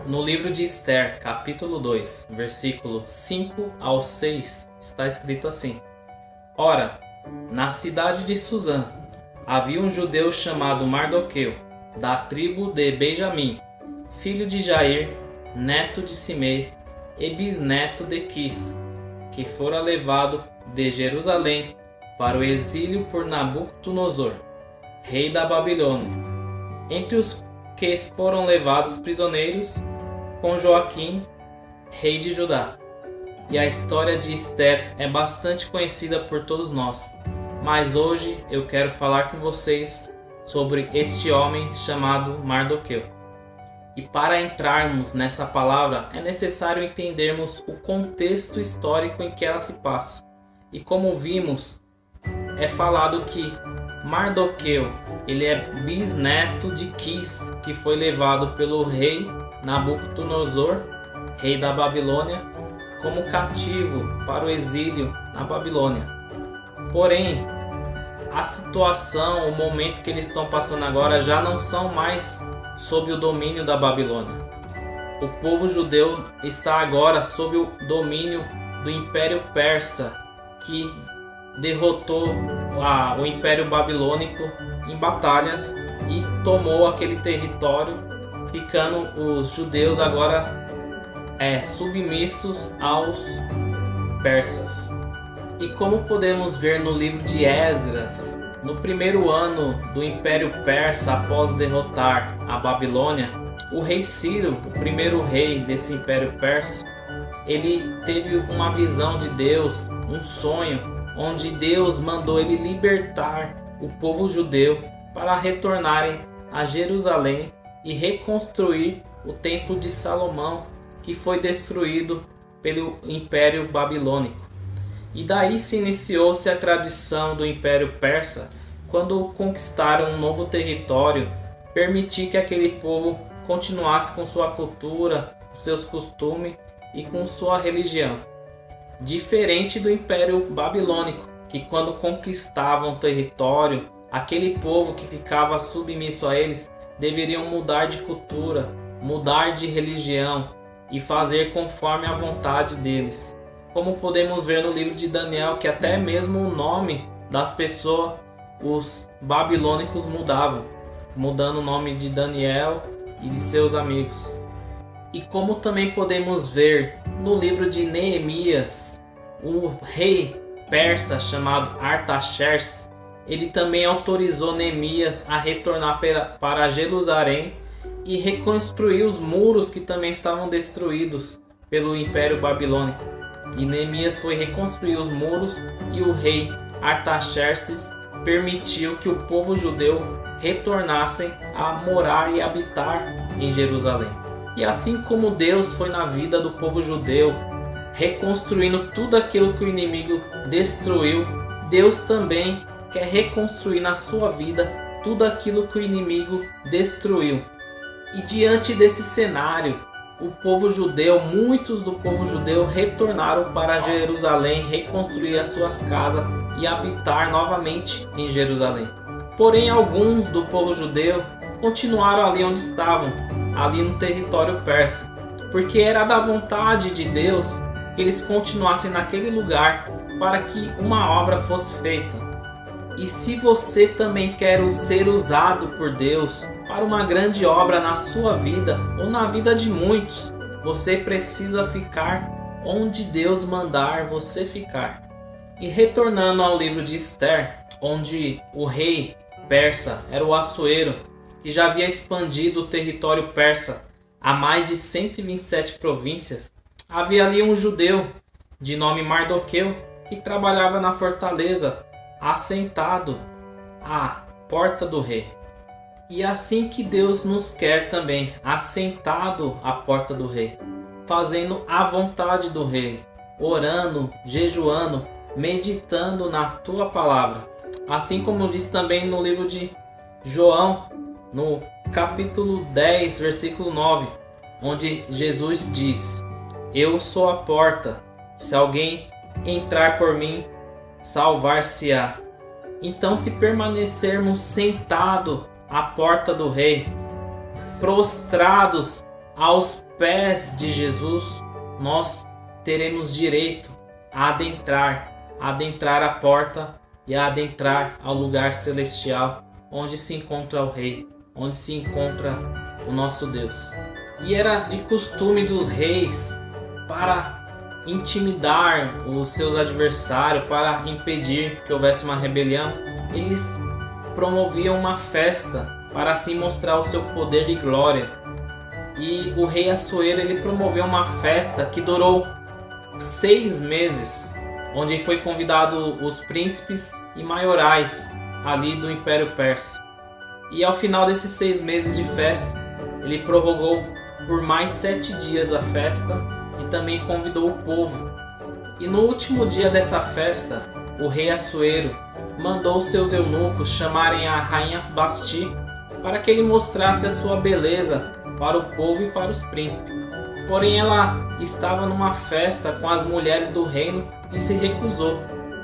No livro de Esther, capítulo 2, versículo 5 ao 6, está escrito assim: Ora, na cidade de Susã, havia um judeu chamado Mardoqueu, da tribo de Benjamim, filho de Jair, neto de Simei e bisneto de Quis, que fora levado de Jerusalém para o exílio por Nabucodonosor, rei da Babilônia. Entre os que foram levados prisioneiros, com Joaquim, rei de Judá. E a história de Esther é bastante conhecida por todos nós, mas hoje eu quero falar com vocês sobre este homem chamado Mardoqueu. E para entrarmos nessa palavra é necessário entendermos o contexto histórico em que ela se passa. E como vimos, é falado que Mardoqueu, ele é bisneto de Quis, que foi levado pelo rei Nabucodonosor, rei da Babilônia, como cativo para o exílio na Babilônia. Porém, a situação, o momento que eles estão passando agora já não são mais sob o domínio da Babilônia. O povo judeu está agora sob o domínio do Império Persa, que derrotou o Império Babilônico em batalhas e tomou aquele território, ficando os judeus agora submissos aos persas. E como podemos ver no livro de Esdras, no primeiro ano do Império Persa, após derrotar a Babilônia, o rei Ciro, o primeiro rei desse Império Persa, ele teve uma visão de Deus, um sonho, onde Deus mandou ele libertar o povo judeu para retornarem a Jerusalém e reconstruir o Templo de Salomão, que foi destruído pelo Império Babilônico. E daí se iniciou-se a tradição do Império Persa, quando conquistaram um novo território, permitir que aquele povo continuasse com sua cultura, com seus costumes e com sua religião. Diferente do Império Babilônico, que quando conquistavam território, aquele povo que ficava submisso a eles deveriam mudar de cultura, mudar de religião e fazer conforme a vontade deles. Como podemos ver no livro de Daniel, que até mesmo o nome das pessoas, os babilônicos mudavam, mudando o nome de Daniel e de seus amigos. E como também podemos ver no livro de Neemias, o rei persa chamado Artaxerxes, ele também autorizou Neemias a retornar para Jerusalém e reconstruir os muros que também estavam destruídos pelo Império Babilônico. E Neemias foi reconstruir os muros e o rei Artaxerxes permitiu que o povo judeu retornassem a morar e habitar em Jerusalém. E assim como Deus foi na vida do povo judeu, reconstruindo tudo aquilo que o inimigo destruiu, Deus também quer reconstruir na sua vida tudo aquilo que o inimigo destruiu. E diante desse cenário, o povo judeu, muitos do povo judeu retornaram para Jerusalém, reconstruir as suas casas e habitar novamente em Jerusalém. Porém, alguns do povo judeu continuaram ali onde estavam, ali no território persa, porque era da vontade de Deus que eles continuassem naquele lugar para que uma obra fosse feita. E se você também quer ser usado por Deus para uma grande obra na sua vida ou na vida de muitos, você precisa ficar onde Deus mandar você ficar. E retornando ao livro de Esther, onde o rei persa era o Assuero, que já havia expandido o território persa a mais de 127 províncias, havia ali um judeu de nome Mardoqueu que trabalhava na fortaleza, assentado à porta do rei. E assim que Deus nos quer também, assentado à porta do rei, fazendo a vontade do rei, orando, jejuando, meditando na tua palavra. Assim como diz também no livro de João, no capítulo 10, versículo 9, onde Jesus diz: Eu sou a porta, se alguém entrar por mim, salvar-se-á. Então, se permanecermos sentados à porta do rei, prostrados aos pés de Jesus, nós teremos direito a adentrar a porta e a adentrar ao lugar celestial, onde se encontra o Rei, onde se encontra o nosso Deus. E era de costume dos reis, para intimidar os seus adversários, para impedir que houvesse uma rebelião, eles promoviam uma festa para assim mostrar o seu poder e glória. E o rei Assuero, ele promoveu uma festa que durou 6 meses, onde foi convidado os príncipes e maiorais ali do Império Persa. E ao final desses 6 meses de festa, ele prorrogou por mais 7 dias a festa e também convidou o povo. E no último dia dessa festa, o rei Assuero mandou seus eunucos chamarem a rainha Vasti para que ele mostrasse a sua beleza para o povo e para os príncipes. Porém, ela estava numa festa com as mulheres do reino e se recusou.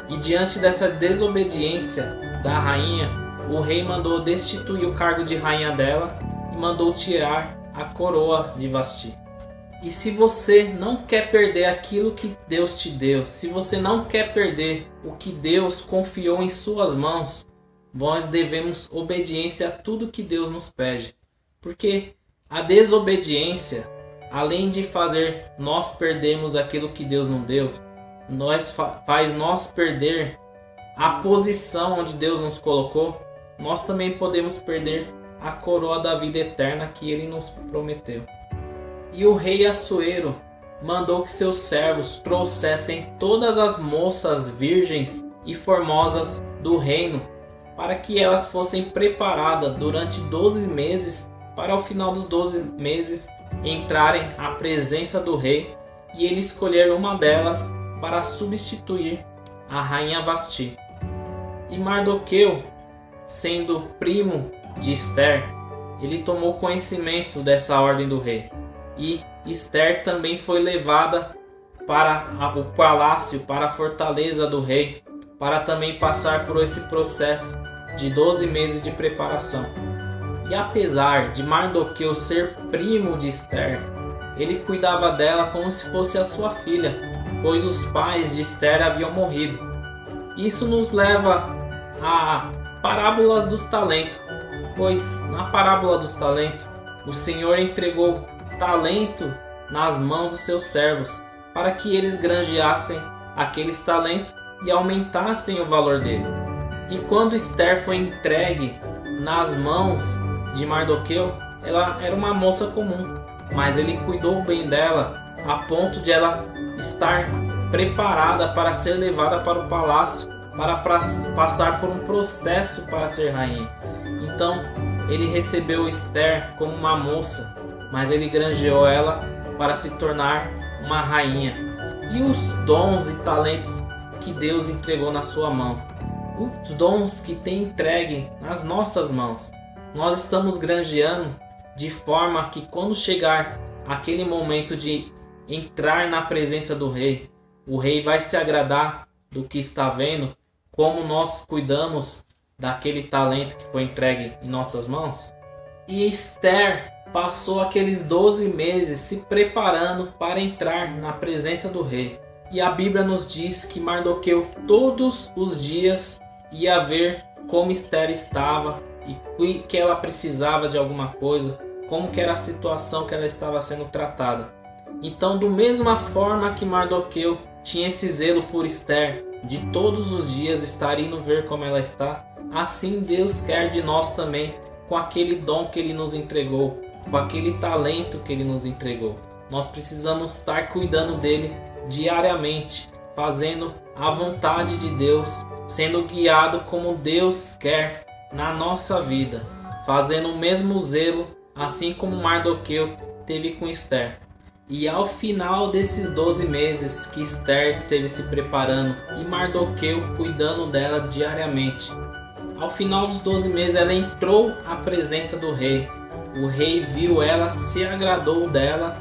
E diante dessa desobediência da rainha, o rei mandou destituir o cargo de rainha dela e mandou tirar a coroa de Vasti. E se você não quer perder aquilo que Deus te deu, se você não quer perder o que Deus confiou em suas mãos, nós devemos obediência a tudo que Deus nos pede. Porque a desobediência, além de fazer nós perdermos aquilo que Deus não deu, faz nós perder a posição onde Deus nos colocou, nós também podemos perder a coroa da vida eterna que Ele nos prometeu. E o rei Assuero mandou que seus servos trouxessem todas as moças virgens e formosas do reino, para que elas fossem preparadas durante 12 meses, para ao final dos 12 meses entrarem à presença do rei e ele escolher uma delas para substituir a rainha Vasti. E Mardoqueu, sendo primo de Esther, ele tomou conhecimento dessa ordem do rei. E Esther também foi levada para o palácio, para a fortaleza do rei, para também passar por esse processo de 12 meses de preparação. E apesar de Mardoqueu ser primo de Esther, ele cuidava dela como se fosse a sua filha, pois os pais de Esther haviam morrido. Isso nos leva a parábolas dos talentos, pois na parábola dos talentos, o Senhor entregou talento nas mãos dos seus servos, para que eles granjeassem aqueles talentos e aumentassem o valor dele. E quando Esther foi entregue nas mãos de Mardoqueu, ela era uma moça comum, mas ele cuidou bem dela a ponto de ela estar preparada para ser levada para o palácio, para passar por um processo para ser rainha. Então ele recebeu Esther como uma moça, mas ele granjeou ela para se tornar uma rainha. E os dons e talentos que Deus entregou na sua mão, os dons que tem entregue nas nossas mãos, nós estamos granjeando de forma que quando chegar aquele momento de entrar na presença do rei, o rei vai se agradar do que está vendo, como nós cuidamos daquele talento que foi entregue em nossas mãos. E Esther passou aqueles 12 meses se preparando para entrar na presença do rei. E a Bíblia nos diz que Mardoqueu todos os dias ia ver como Esther estava e que ela precisava de alguma coisa, como que era a situação que ela estava sendo tratada. Então, da mesma forma que Mardoqueu tinha esse zelo por Esther, de todos os dias estar indo ver como ela está, assim Deus quer de nós também, com aquele dom que Ele nos entregou, com aquele talento que Ele nos entregou. Nós precisamos estar cuidando dele diariamente, fazendo a vontade de Deus, sendo guiado como Deus quer na nossa vida, fazendo o mesmo zelo, assim como Mardoqueu teve com Esther. E ao final desses 12 meses que Esther esteve se preparando e Mardoqueu cuidando dela diariamente, ao final dos 12 meses ela entrou à presença do rei. O rei viu ela, se agradou dela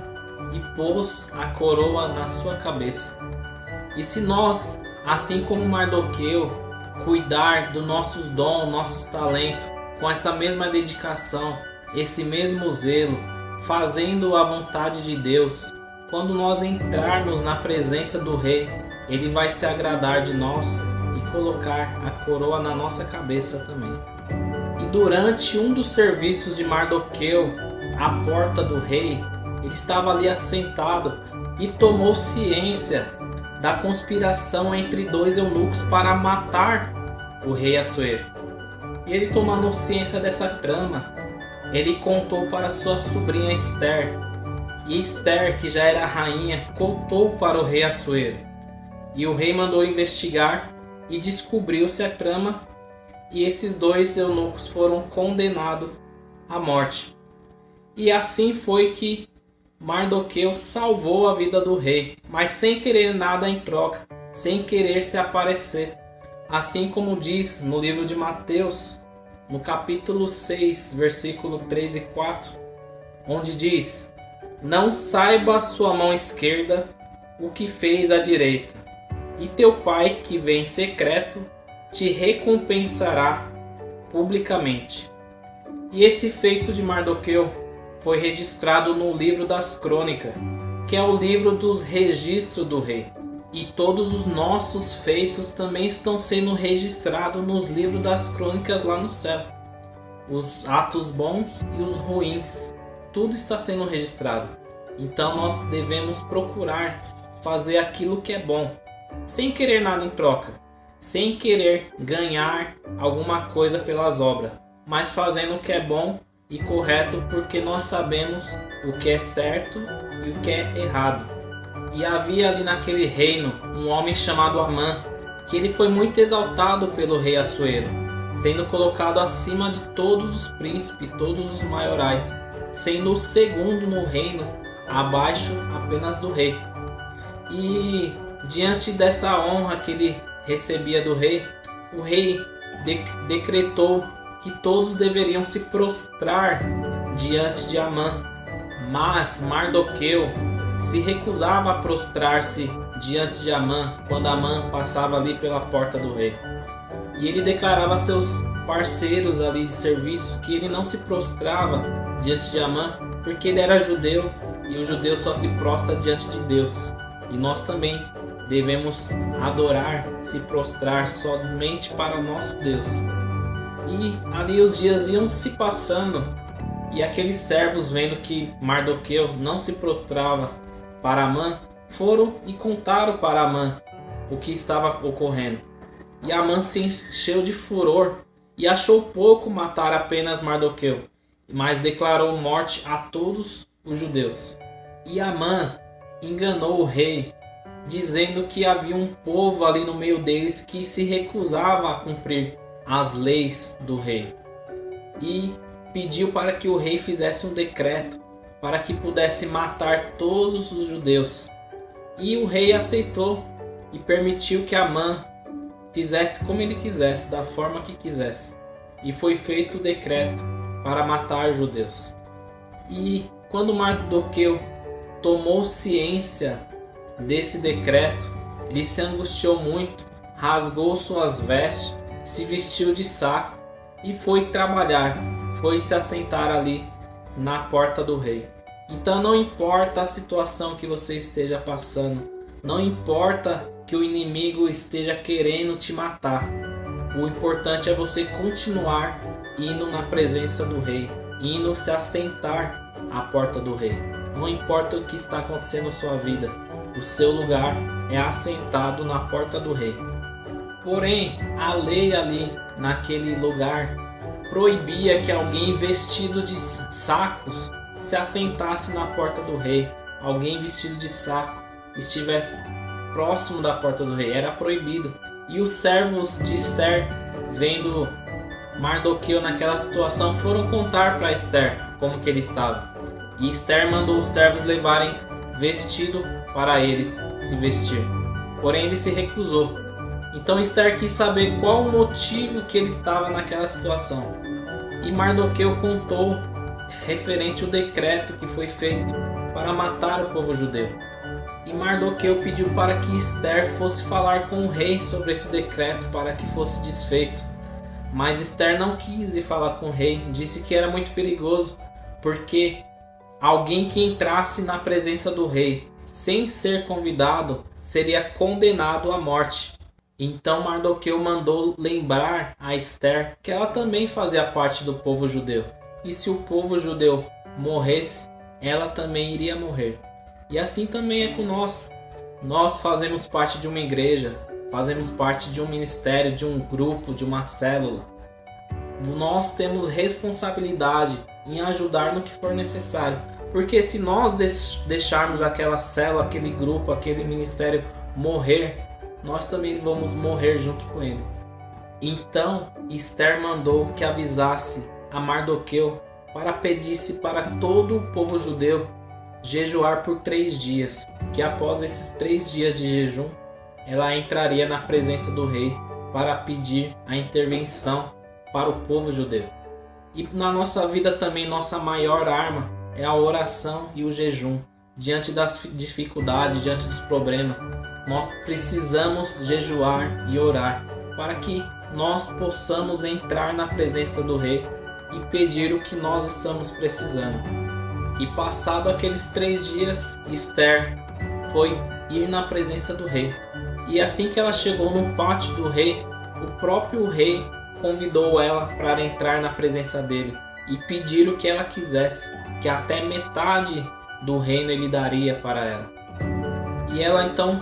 e pôs a coroa na sua cabeça. E se nós, assim como Mardoqueu, cuidar dos nossos dons, nossos talentos, com essa mesma dedicação, esse mesmo zelo, fazendo a vontade de Deus, quando nós entrarmos na presença do rei, ele vai se agradar de nós e colocar a coroa na nossa cabeça também. E durante um dos serviços de Mardoqueu à porta do rei, ele estava ali assentado e tomou ciência da conspiração entre dois eunucos para matar o rei Assuero. E ele, tomando ciência dessa trama, ele contou para sua sobrinha Esther. E Esther, que já era rainha, contou para o rei Assuero. E o rei mandou investigar e descobriu-se a trama, e esses dois eunucos foram condenados à morte. E assim foi que Mardoqueu salvou a vida do rei, mas sem querer nada em troca, sem querer se aparecer. Assim como diz no livro de Mateus, no capítulo 6, versículo 3 e 4, onde diz: não saiba a sua mão esquerda o que fez a direita, e teu pai que vem em secreto te recompensará publicamente. E esse feito de Mardoqueu foi registrado no livro das crônicas, que é o livro dos registros do rei. E todos os nossos feitos também estão sendo registrados nos livros das crônicas lá no céu. Os atos bons e os ruins, tudo está sendo registrado. Então nós devemos procurar fazer aquilo que é bom, sem querer nada em troca, sem querer ganhar alguma coisa pelas obras, mas fazendo o que é bom e correto, porque nós sabemos o que é certo e o que é errado. E havia ali naquele reino um homem chamado Amã, que ele foi muito exaltado pelo rei Assuero, sendo colocado acima de todos os príncipes, todos os maiorais, sendo o segundo no reino, abaixo apenas do rei. E diante dessa honra que ele recebia do rei, o rei decretou que todos deveriam se prostrar diante de Amã. Mas Mardoqueu se recusava a prostrar-se diante de Amã quando Amã passava ali pela porta do rei. E ele declarava a seus parceiros ali de serviço que ele não se prostrava diante de Amã porque ele era judeu, e o judeu só se prostra diante de Deus. E nós também devemos adorar, se prostrar somente para o nosso Deus. E ali os dias iam se passando, e aqueles servos, vendo que Mardoqueu não se prostrava para Amã, foram e contaram para Amã o que estava ocorrendo. E Amã se encheu de furor e achou pouco matar apenas Mardoqueu, mas declarou morte a todos os judeus. E Amã enganou o rei, dizendo que havia um povo ali no meio deles que se recusava a cumprir as leis do rei, e pediu para que o rei fizesse um decreto para que pudesse matar todos os judeus. E o rei aceitou e permitiu que Amã fizesse como ele quisesse, da forma que quisesse. E foi feito o decreto para matar os judeus. E quando Mardoqueu tomou ciência desse decreto, ele se angustiou muito, rasgou suas vestes, se vestiu de saco e foi trabalhar, foi se assentar ali na porta do rei. Então não importa a situação que você esteja passando, não importa que o inimigo esteja querendo te matar, o importante é você continuar indo na presença do rei, indo se assentar à porta do rei. Não importa o que está acontecendo na sua vida, o seu lugar é assentado na porta do rei. Porém, a lei ali naquele lugar proibia que alguém vestido de sacos se assentasse na porta do rei. Alguém vestido de saco estivesse próximo da porta do rei, era proibido. E os servos de Esther, vendo Mardoqueu naquela situação, foram contar para Esther como que ele estava. E Esther mandou os servos levarem vestido para eles se vestir. Porém ele se recusou. Então Esther quis saber qual o motivo que ele estava naquela situação. E Mardoqueu contou referente ao decreto que foi feito para matar o povo judeu. E Mardoqueu pediu para que Esther fosse falar com o rei sobre esse decreto para que fosse desfeito. Mas Esther não quis ir falar com o rei, disse que era muito perigoso, porque alguém que entrasse na presença do rei sem ser convidado seria condenado à morte. Então Mardoqueu mandou lembrar a Esther que ela também fazia parte do povo judeu. E se o povo judeu morresse, ela também iria morrer. E assim também é com nós. Nós fazemos parte de uma igreja, fazemos parte de um ministério, de um grupo, de uma célula. Nós temos responsabilidade em ajudar no que for necessário. Porque se nós deixarmos aquela célula, aquele grupo, aquele ministério morrer, nós também vamos morrer junto com ele. Então Esther mandou que avisasse a Mardoqueu para pedisse para todo o povo judeu jejuar por 3 dias, que após esses 3 dias de jejum, ela entraria na presença do rei para pedir a intervenção para o povo judeu. E na nossa vida também, nossa maior arma é a oração e o jejum. Diante das dificuldades, diante dos problemas, nós precisamos jejuar e orar para que nós possamos entrar na presença do rei e pedir o que nós estamos precisando. E passado aqueles 3 dias, Esther foi ir na presença do rei. E assim que ela chegou no pátio do rei, o próprio rei convidou ela para entrar na presença dele e pedir o que ela quisesse, que até metade do reino ele daria para ela. E ela então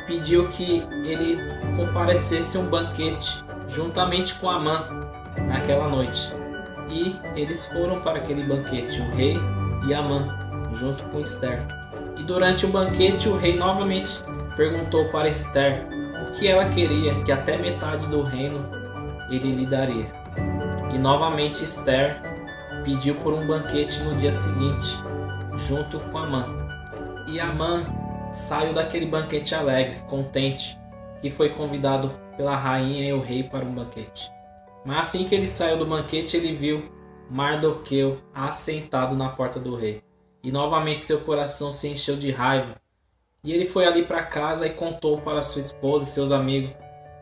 pediu que ele comparecesse a um banquete juntamente com Amã naquela noite. E eles foram para aquele banquete, o rei e Amã, junto com Esther. E durante o banquete o rei novamente perguntou para Esther o que ela queria, que até metade do reino ele lhe daria. E novamente Esther pediu por um banquete no dia seguinte, junto com Amã. E Amã saiu daquele banquete alegre, contente, que foi convidado pela rainha e o rei para um banquete. Mas assim que ele saiu do banquete, ele viu Mardoqueu assentado na porta do rei. E novamente seu coração se encheu de raiva. E ele foi ali para casa e contou para sua esposa e seus amigos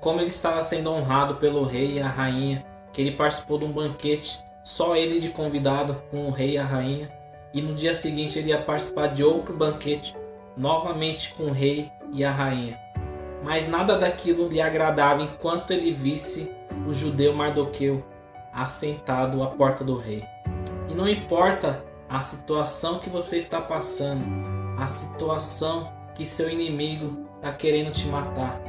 como ele estava sendo honrado pelo rei e a rainha, que ele participou de um banquete, só ele de convidado com o rei e a rainha. E no dia seguinte ele ia participar de outro banquete, novamente com o rei e a rainha. Mas nada daquilo lhe agradava enquanto ele visse o judeu Mardoqueu assentado à porta do rei. E não importa a situação que você está passando, a situação que seu inimigo está querendo te matar.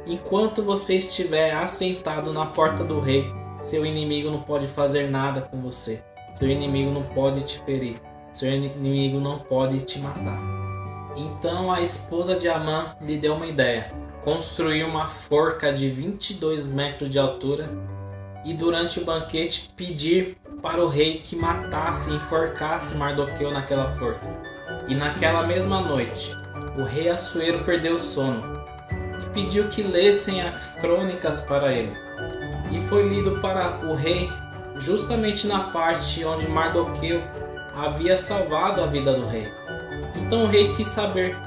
Enquanto você estiver assentado na porta do rei, seu inimigo não pode fazer nada com você. Seu inimigo não pode te ferir. Seu inimigo não pode te matar. Então a esposa de Amã lhe deu uma ideia. Construir uma forca de 22 metros de altura e durante o banquete pedir para o rei que matasse e enforcasse Mardoqueu naquela forca. E naquela mesma noite, o rei Assuero perdeu o sono e pediu que lessem as crônicas para ele. E foi lido para o rei justamente na parte onde Mardoqueu havia salvado a vida do rei. Então o rei quis saber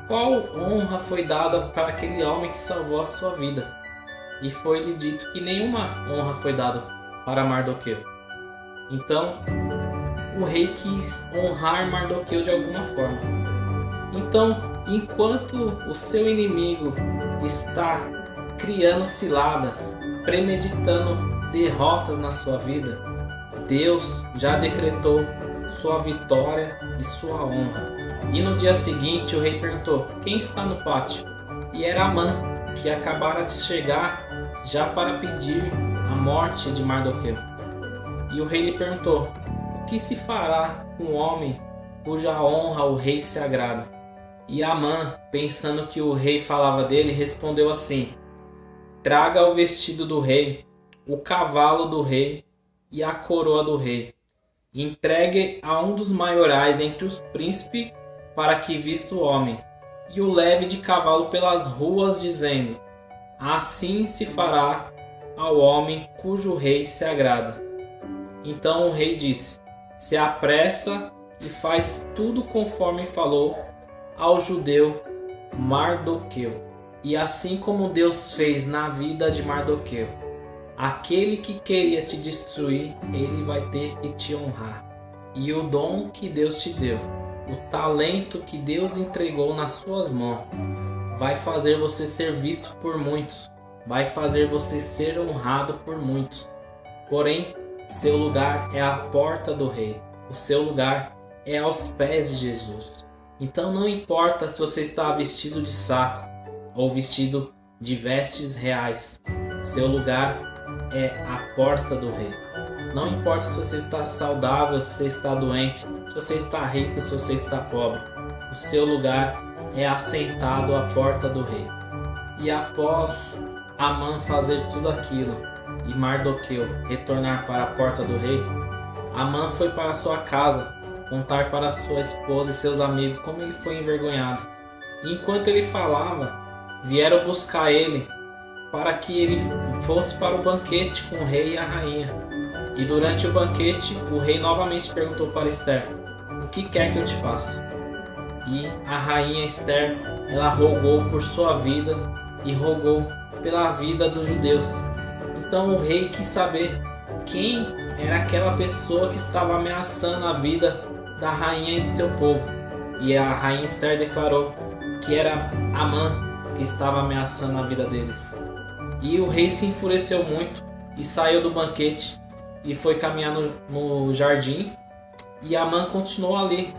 qual honra foi dada para aquele homem que salvou a sua vida. E foi-lhe dito que nenhuma honra foi dada para Mardoqueu. Então o rei quis honrar Mardoqueu de alguma forma. Então, enquanto o seu inimigo está criando ciladas, premeditando derrotas na sua vida, Deus já decretou sua vitória e sua honra. E no dia seguinte o rei perguntou: quem está no pátio? E era Amã, que acabara de chegar já para pedir a morte de Mardoqueu. E o rei lhe perguntou: o que se fará com um homem cuja honra o rei se agrada? E Amã, pensando que o rei falava dele, respondeu assim: traga o vestido do rei, o cavalo do rei e a coroa do rei. Entregue a um dos maiorais entre os príncipes para que vista o homem, e o leve de cavalo pelas ruas, dizendo: assim se fará ao homem cujo rei se agrada. Então o rei disse: se apressa e faz tudo conforme falou ao judeu Mardoqueu. E assim como Deus fez na vida de Mardoqueu, aquele que queria te destruir, ele vai ter que te honrar. E o dom que Deus te deu, o talento que Deus entregou nas suas mãos, vai fazer você ser visto por muitos, vai fazer você ser honrado por muitos. Porém, seu lugar é a porta do Rei, o seu lugar é aos pés de Jesus. Então não importa se você está vestido de saco ou vestido de vestes reais, seu lugar é a porta do Rei. Não importa se você está saudável, se você está doente, se você está rico, se você está pobre, o seu lugar é assentado à porta do Rei. E após Amã fazer tudo aquilo e Mardoqueu retornar para a porta do rei, Amã foi para sua casa contar para sua esposa e seus amigos como ele foi envergonhado. E enquanto ele falava, vieram buscar ele para que ele fosse para o banquete com o rei e a rainha. E durante o banquete, o rei novamente perguntou para Esther: o que quer que eu te faça? E a rainha Esther, ela rogou por sua vida e rogou pela vida dos judeus. Então o rei quis saber quem era aquela pessoa que estava ameaçando a vida da rainha e de seu povo. E a rainha Esther declarou que era Amã que estava ameaçando a vida deles. E o rei se enfureceu muito e saiu do banquete e foi caminhar no jardim. E Amã continuou ali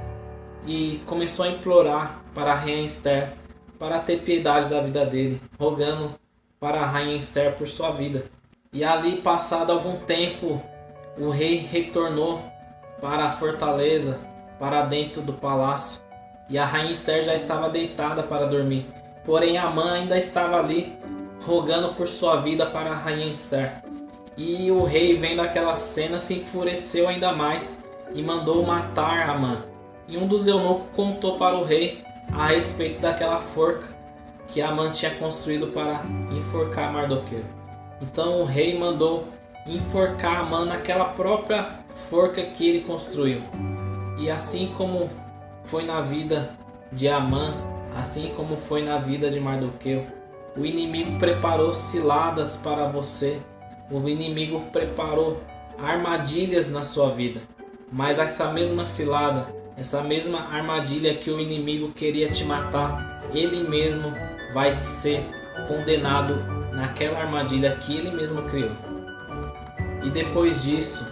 e começou a implorar para a rainha Esther para ter piedade da vida dele, rogando para a rainha Esther por sua vida. E ali, passado algum tempo, o rei retornou para a fortaleza, para dentro do palácio, e a rainha Esther já estava deitada para dormir. Porém, Amã ainda estava ali, rogando por sua vida para a rainha Esther. E o rei, vendo aquela cena, se enfureceu ainda mais e mandou matar Amã. E um dos eunucos contou para o rei a respeito daquela forca que Amã tinha construído para enforcar Mardoqueu. Então o rei mandou enforcar Amã naquela própria forca que ele construiu. E assim como foi na vida de Amã, assim como foi na vida de Mardoqueu, o inimigo preparou ciladas para você. O inimigo preparou armadilhas na sua vida. Mas essa mesma cilada, essa mesma armadilha que o inimigo queria te matar, ele mesmo vai ser condenado naquela armadilha que ele mesmo criou. E depois disso,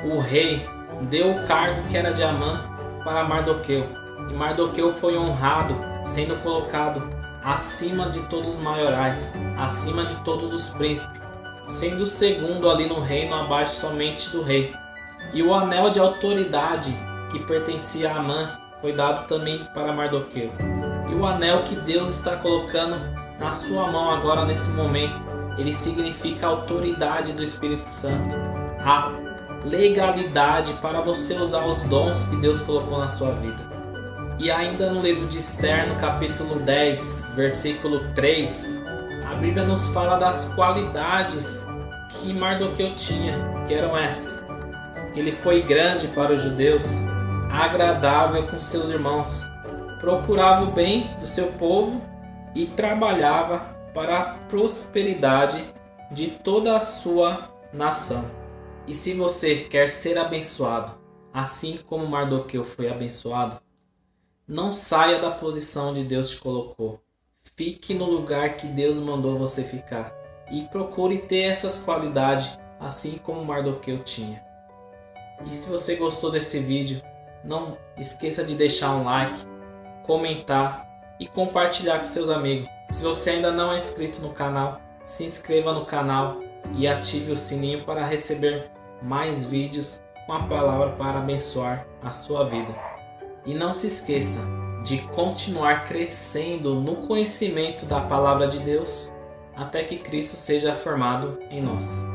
o rei deu o cargo que era de Amã para Mardoqueu. E Mardoqueu foi honrado, sendo colocado acima de todos os maiorais, acima de todos os príncipes, sendo o segundo ali no reino, abaixo somente do rei. E o anel de autoridade que pertencia a Amã foi dado também para Mardoqueu. E o anel que Deus está colocando na sua mão agora nesse momento, ele significa a autoridade do Espírito Santo, a legalidade para você usar os dons que Deus colocou na sua vida. E ainda no livro de Esther, no capítulo 10, versículo 3, a Bíblia nos fala das qualidades que Mardoqueu tinha, que eram essas: que ele foi grande para os judeus, agradável com seus irmãos, procurava o bem do seu povo e trabalhava para a prosperidade de toda a sua nação. E se você quer ser abençoado, assim como Mardoqueu foi abençoado, não saia da posição onde Deus te colocou. Fique no lugar que Deus mandou você ficar e procure ter essas qualidades, assim como Mardoqueu tinha. E se você gostou desse vídeo, não esqueça de deixar um like, comentar e compartilhar com seus amigos. Se você ainda não é inscrito no canal, se inscreva no canal e ative o sininho para receber mais vídeos com a palavra para abençoar a sua vida. E não se esqueça de continuar crescendo no conhecimento da palavra de Deus até que Cristo seja formado em nós.